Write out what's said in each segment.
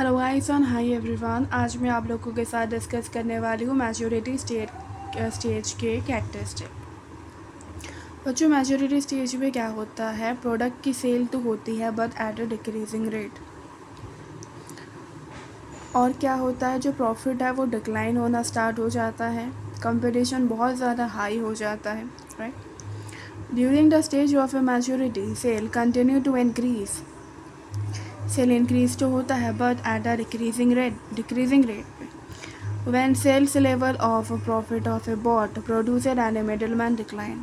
Hello guys and hi everyone. आज मैं आप लोगों के साथ डिस्कस करने वाली हूँ मैच्योरिटी स्टेज के कैरेक्टरिस्टिक। बच्चों, मैच्योरिटी स्टेज में क्या होता है, प्रोडक्ट की सेल तो होती है but at a decreasing rate. और क्या होता है, जो प्रॉफिट है वो डिक्लाइन होना स्टार्ट हो जाता है, कंपटीशन बहुत ज़्यादा हाई हो जाता है, right. During the stage of a maturity cell continue to increase. Cell increase तो होता है but at a decreasing rate. When sales level of a profit of a bot producer and a middleman decline,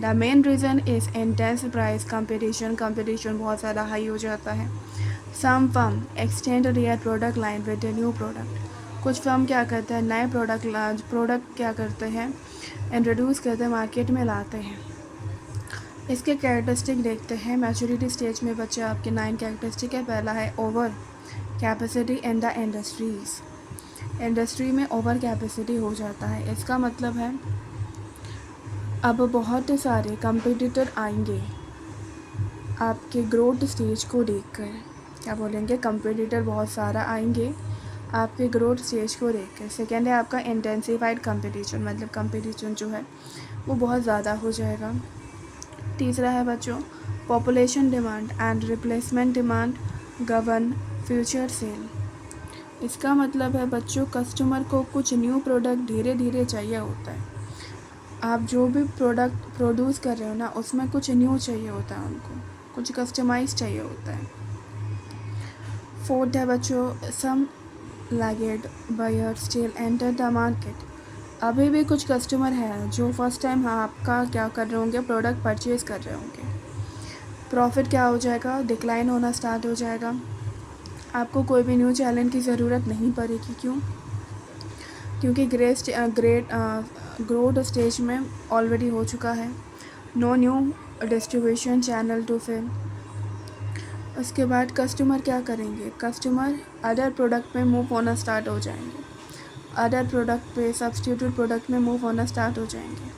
the main reason is intense price competition. Competition बहुत ज़्यादा high हो जाता है. Some firm extend their product line with a new product. कुछ firm क्या करते हैं, नए प्रोडक्ट क्या करते हैं, इंट्रोड्यूस करते हैं, मार्केट में लाते हैं. इसके कैरेक्टरिस्टिक देखते हैं. मैच्योरिटी स्टेज में बच्चे आपके 9 कैरेक्टरिस्टिक है. पहला है over capacity in the industries. Industry में ओवर कैपेसिटी हो जाता है. इसका मतलब है अब बहुत सारे कंपटीटर आएंगे आपके ग्रोथ स्टेज को देखकर. क्या बोलेंगे, कंपटीटर बहुत सारा आएंगे आपके ग्रोथ स्टेज को देखकर. सेकेंड है आपका इंटेंसिफाइड कंपटीशन, मतलब कंपटीशन जो है वो बहुत ज़्यादा हो जाएगा. तीसरा है बच्चों population demand and replacement demand govern future cell. इसका मतलब है बच्चों, कस्टमर को कुछ न्यू प्रोडक्ट धीरे धीरे चाहिए होता है. आप जो भी प्रोडक्ट प्रोड्यूस कर रहे हो ना, उसमें कुछ न्यू चाहिए होता है, उनको कुछ कस्टमाइज चाहिए होता है. फोर्थ है बच्चों some laggard buyer still enter the market. अभी भी कुछ कस्टमर हैं जो फर्स्ट टाइम आपका क्या कर रहे होंगे, प्रोडक्ट परचेज़ कर रहे होंगे. प्रॉफिट क्या हो जाएगा, डिक्लाइन होना स्टार्ट हो जाएगा. आपको कोई भी न्यू चैलेंज की ज़रूरत नहीं पड़ेगी. क्यों? क्योंकि ग्रोथ स्टेज में ऑलरेडी हो चुका है. No new distribution channel to fill. उसके बाद कस्टमर क्या करेंगे, कस्टमर अदर प्रोडक्ट में मूव होना स्टार्ट हो जाएंगे. अदर प्रोडक्ट पे सब्स्टिट्यूट प्रोडक्ट में मूव होना स्टार्ट हो जाएंगे.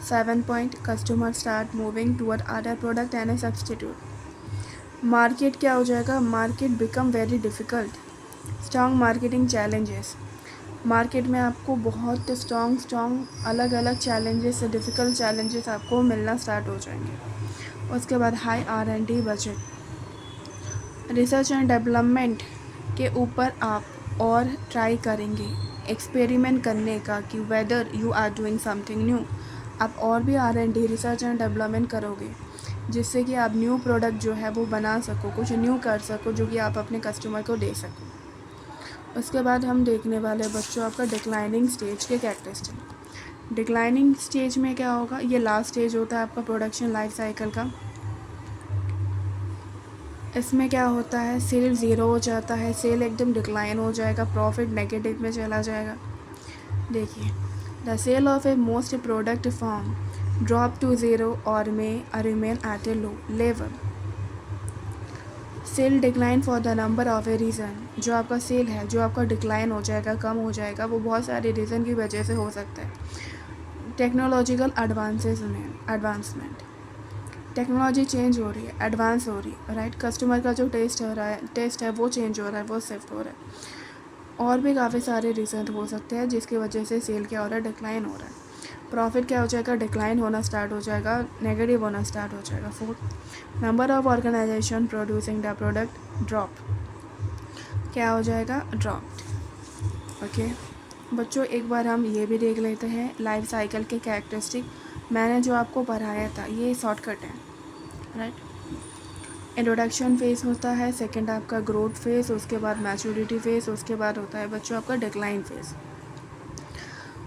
7 point customer start moving toward other product and a substitute. Market क्या हो जाएगा, market become very difficult. Strong marketing challenges. Market में आपको बहुत स्ट्रॉन्ग अलग अलग चैलेंजेस, डिफ़िकल्ट चैलेंजेस आपको मिलना स्टार्ट हो जाएंगे. उसके बाद high R&D budget. Research and development के ऊपर आप और ट्राई करेंगे, एक्सपेरिमेंट करने का कि whether you are doing something new. आप और भी R&D रिसर्च एंड डेवलपमेंट करोगे, जिससे कि आप न्यू प्रोडक्ट जो है वो बना सको, कुछ न्यू कर सको, जो कि आप अपने कस्टमर को दे सको. उसके बाद हम देखने वाले बच्चों आपका डिक्लाइनिंग स्टेज के कैरेक्टरिस्टिक. डिक्लाइनिंग स्टेज में क्या होगा, ये लास्ट स्टेज होता है आपका प्रोडक्शन लाइफ साइकिल का. इसमें क्या होता है, सेल ज़ीरो हो जाता है, सेल एकदम डिक्लाइन हो जाएगा, प्रॉफिट नेगेटिव में चला जाएगा. देखिए, the sale of a most product form drop to zero और may remain at a low level. Sale decline for the number of a reason. जो आपका सेल है, जो आपका डिक्लाइन हो जाएगा, कम हो जाएगा, वो बहुत सारे रीज़न की वजह से हो सकता है. Technological advancement. टेक्नोलॉजी चेंज हो रही है, एडवांस हो रही है, राइट. कस्टमर का जो टेस्ट है वो चेंज हो रहा है, वो शिफ्ट हो रहा है. और भी काफ़ी सारे रीज़न हो सकते हैं जिसकी वजह से सेल क्या हो रहा है, डिक्लाइन हो रहा है. प्रॉफिट क्या हो जाएगा, डिक्लाइन होना स्टार्ट हो जाएगा, नेगेटिव होना स्टार्ट हो जाएगा. Fourth, number of organization producing the product drop. क्या हो जाएगा, ड्रॉप्ड. ओके बच्चों, एक बार हम ये भी देख लेते हैं लाइफ साइकिल के कैरेक्टरिस्टिक. मैंने जो आपको पढ़ाया था ये शॉर्टकट है, राइट. इंट्रोडक्शन फेज़ होता है, सेकंड आपका ग्रोथ फेज़, उसके बाद मैच्योरिटी फेज़, उसके बाद होता है बच्चों आपका डिक्लाइन फेज़.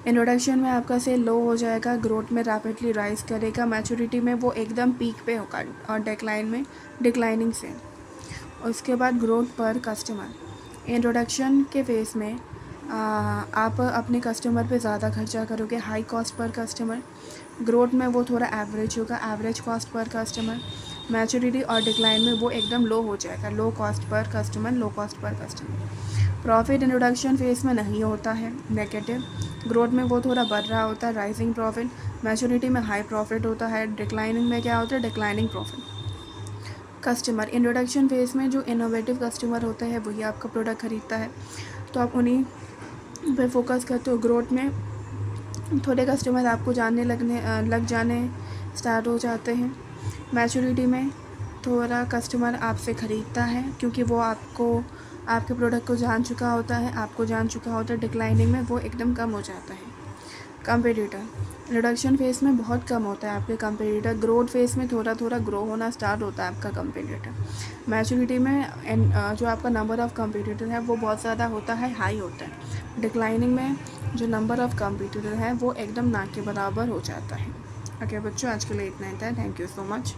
इंट्रोडक्शन में आपका सेल लो हो जाएगा, ग्रोथ में रैपिडली राइज करेगा, मैच्योरिटी में वो एकदम पीक पे होगा, और डिक्लाइन में डिक्लाइनिंग सेल. उसके बाद ग्रोथ पर कस्टमर. इंट्रोडक्शन के फेज़ में आप अपने कस्टमर पे ज़्यादा खर्चा करोगे, high cost per customer. Growth में वो थोड़ा एवरेज होगा, average cost per customer. Maturity और डिक्लाइन में वो एकदम लो हो जाएगा, low cost per customer, low cost per customer. Profit introduction phase में नहीं होता है, नेगेटिव. ग्रोथ में वो थोड़ा बढ़ रहा होता है, राइजिंग प्रॉफिट. मैच्योरिटी में हाई प्रॉफिट होता है, डिक्लाइनिंग में क्या होता है, declining profit. Customer, introduction phase में जो इनोवेटिव कस्टमर होता है वही आपका प्रोडक्ट ख़रीदता है, तो आप उन्हीं पे फोकस करते हो। ग्रोथ में थोड़े कस्टमर आपको जानने लग जाने स्टार्ट हो जाते हैं। मैच्योरिटी में थोड़ा कस्टमर आपसे ख़रीदता है क्योंकि वो आपके प्रोडक्ट को जान चुका होता है, आपको जान चुका होता है। डिक्लाइनिंग में वो एकदम कम हो जाता है। कंपेटिटर, रिडक्शन फेज़ में बहुत कम होता है आपके कंपेटिटर। ग्रोथ फेज़ में थोड़ा थोड़ा ग्रो होना स्टार्ट होता है आपका कंपेटिटर। मैच्योरिटी में जो आपका नंबर ऑफ़ कंपेटिटर है वो बहुत ज़्यादा होता है, हाई होता है। डिक्लाइनिंग में जो नंबर ऑफ़ कंपेटिटर है वो एकदम ना के बराबर हो जाता है। ओके बच्चों, आज के लिए इतना ही था। Thank you so much.